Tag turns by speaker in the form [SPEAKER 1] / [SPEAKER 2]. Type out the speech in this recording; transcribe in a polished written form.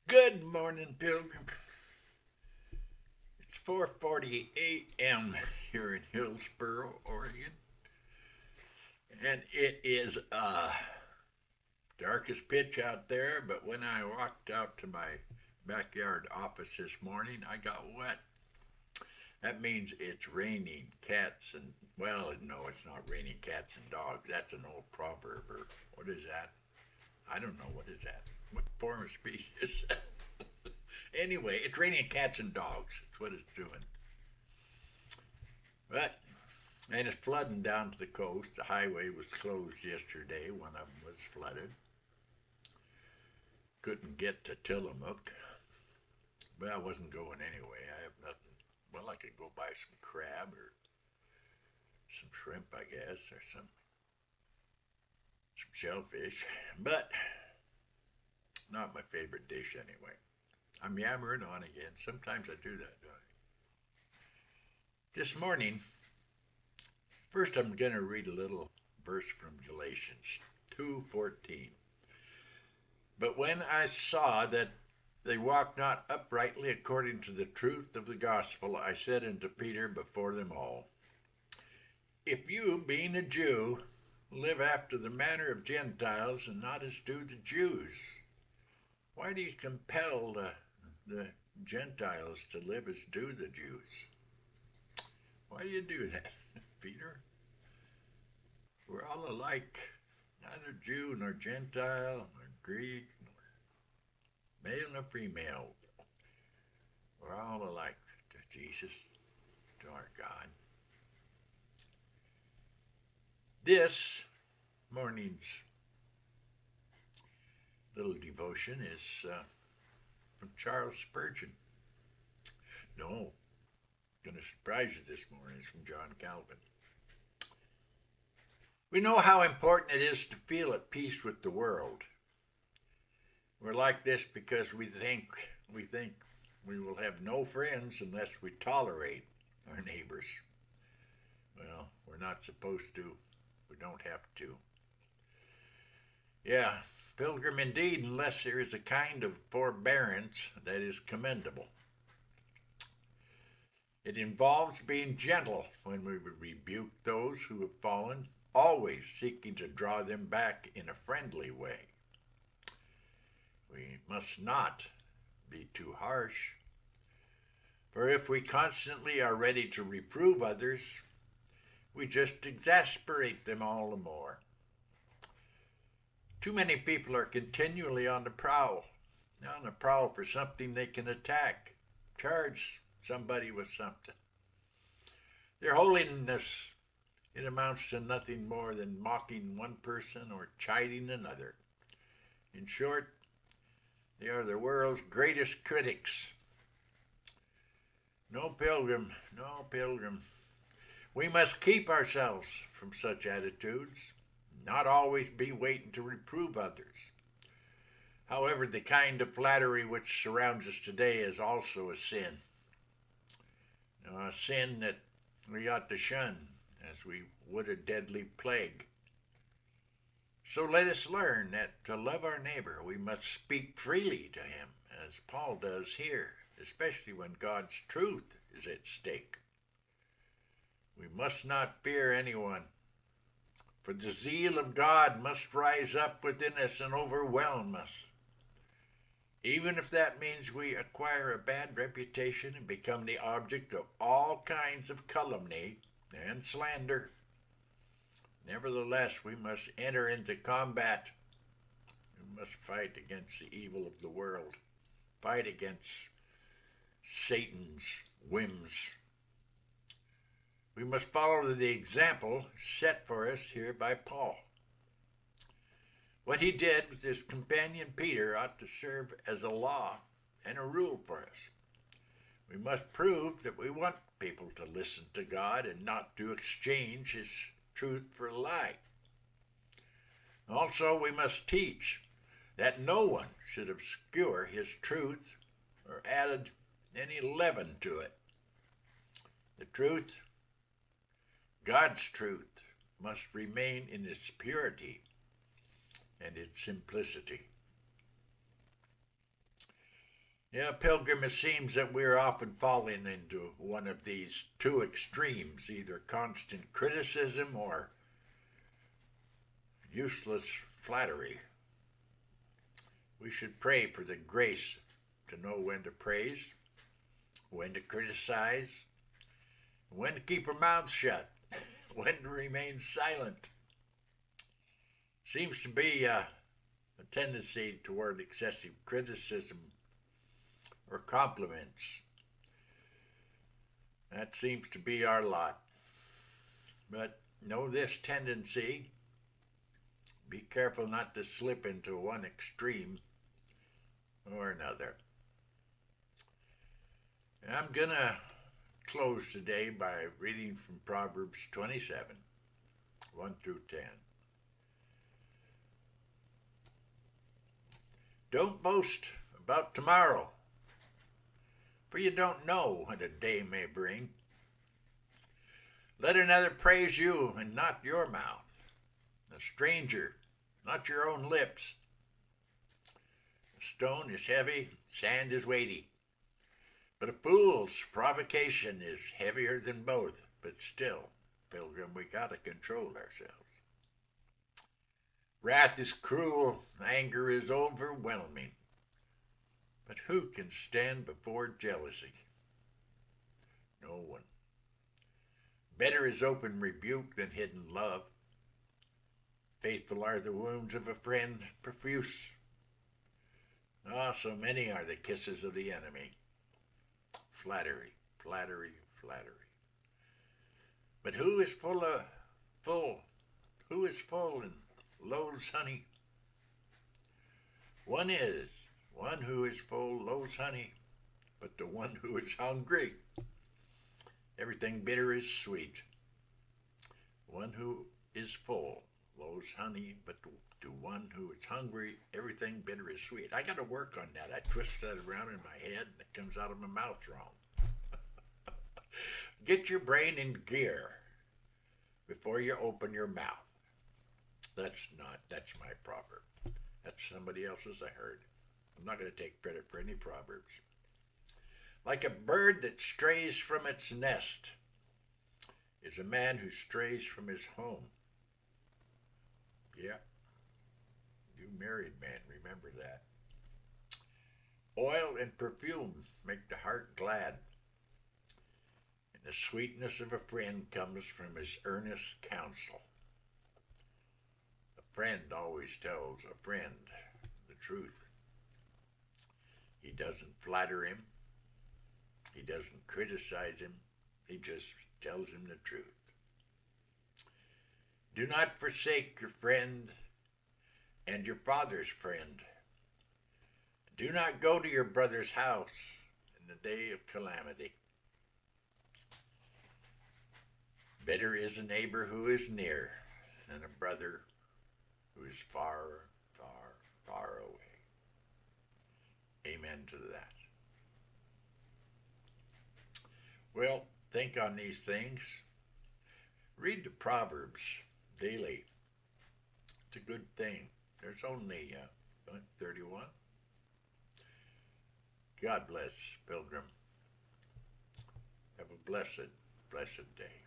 [SPEAKER 1] Good morning, Pilgrim. It's 4:40 a.m. here in Hillsboro, Oregon, and it is dark as pitch out there. But when I walked out to my backyard office this morning, I got wet. That means it's raining cats and no, it's not raining cats and dogs. That's an old proverb. Or what is that? I don't know. What is that? What form of speech is that? Anyway, it's raining cats and dogs. That's what it's doing. But and it's flooding down to the coast. The highway was closed yesterday. One of them was flooded. Couldn't get to Tillamook, but I wasn't going anyway. I have nothing. Well, I could go buy some crab or some shrimp, I guess, or some shellfish, but not my favorite dish anyway. I'm yammering on again. Sometimes I do that, don't I? This morning, first I'm going to read a little verse from Galatians 2:14. But when I saw that they walked not uprightly according to the truth of the gospel, I said unto Peter before them all, if you, being a Jew, live after the manner of Gentiles and not as do the Jews, why do you compel the Gentiles to live as do the Jews? Why do you do that, Peter? We're all alike, neither Jew nor Gentile, nor Greek, nor male nor female. We're all alike to Jesus, to our God. This morning's little devotion is from Charles Spurgeon. No, going to surprise you this morning. It's from John Calvin. We know how important it is to feel at peace with the world. We're like this because we think we will have no friends unless we tolerate our neighbors. Well, we're not supposed to. We don't have to. Yeah, Pilgrim, indeed, unless there is a kind of forbearance that is commendable. It involves being gentle when we rebuke those who have fallen, always seeking to draw them back in a friendly way. We must not be too harsh, for if we constantly are ready to reprove others, we just exasperate them all the more. Too many people are continually on the prowl for something they can attack, charge somebody with something. Their holiness, it amounts to nothing more than mocking one person or chiding another. In short, they are the world's greatest critics. No, Pilgrim, no, Pilgrim. We must keep ourselves from such attitudes, not always be waiting to reprove others. However, the kind of flattery which surrounds us today is also a sin. A sin that we ought to shun as we would a deadly plague. So let us learn that to love our neighbor, we must speak freely to him, as Paul does here, especially when God's truth is at stake. We must not fear anyone, for the zeal of God must rise up within us and overwhelm us. Even if that means we acquire a bad reputation and become the object of all kinds of calumny and slander. Nevertheless, we must enter into combat. We must fight against the evil of the world, fight against Satan's whims. We must follow the example set for us here by Paul. What he did with his companion Peter ought to serve as a law and a rule for us. We must prove that we want people to listen to God and not to exchange his truth for a lie. Also, we must teach that no one should obscure his truth or add any leaven to it. The truth, God's truth, must remain in its purity and its simplicity. Yeah, Pilgrim, it seems that we're often falling into one of these two extremes, either constant criticism or useless flattery. We should pray for the grace to know when to praise, when to criticize, when to keep our mouths shut, when to remain silent. Seems to be a tendency toward excessive criticism or compliments. That seems to be our lot. But know this tendency. Be careful not to slip into one extreme or another. And I'm going to close today by reading from Proverbs 27, 1 through 10. Don't boast about tomorrow, for you don't know what a day may bring. Let another praise you and not your mouth, a stranger, not your own lips. A stone is heavy, sand is weighty, but a fool's provocation is heavier than both. But still, Pilgrim, we gotta control ourselves. Wrath is cruel, anger is overwhelming. But who can stand before jealousy? No one. Better is open rebuke than hidden love. Faithful are the wounds of a friend, profuse. Ah, so many are the kisses of the enemy. Flattery, flattery, flattery. But who is full and loathes honey? One who is full loathes honey, but the one who is hungry, everything bitter is sweet. One who is full loathes honey, but to one who is hungry, everything bitter is sweet. I got to work on that. I twist that around in my head and it comes out of my mouth wrong. Get your brain in gear before you open your mouth. That's my proverb. That's somebody else's, I heard. I'm not going to take credit for any proverbs. Like a bird that strays from its nest is a man who strays from his home. Yeah, you married men, remember that. Oil and perfume make the heart glad, and the sweetness of a friend comes from his earnest counsel. A friend always tells a friend the truth. He doesn't flatter him. He doesn't criticize him. He just tells him the truth. Do not forsake your friend and your father's friend. Do not go to your brother's house in the day of calamity. Better is a neighbor who is near than a brother who is far, far, far away. Amen to that. Well, think on these things. Read the Proverbs daily. It's a good thing. There's only 31. God bless, Pilgrim. Have a blessed, blessed day.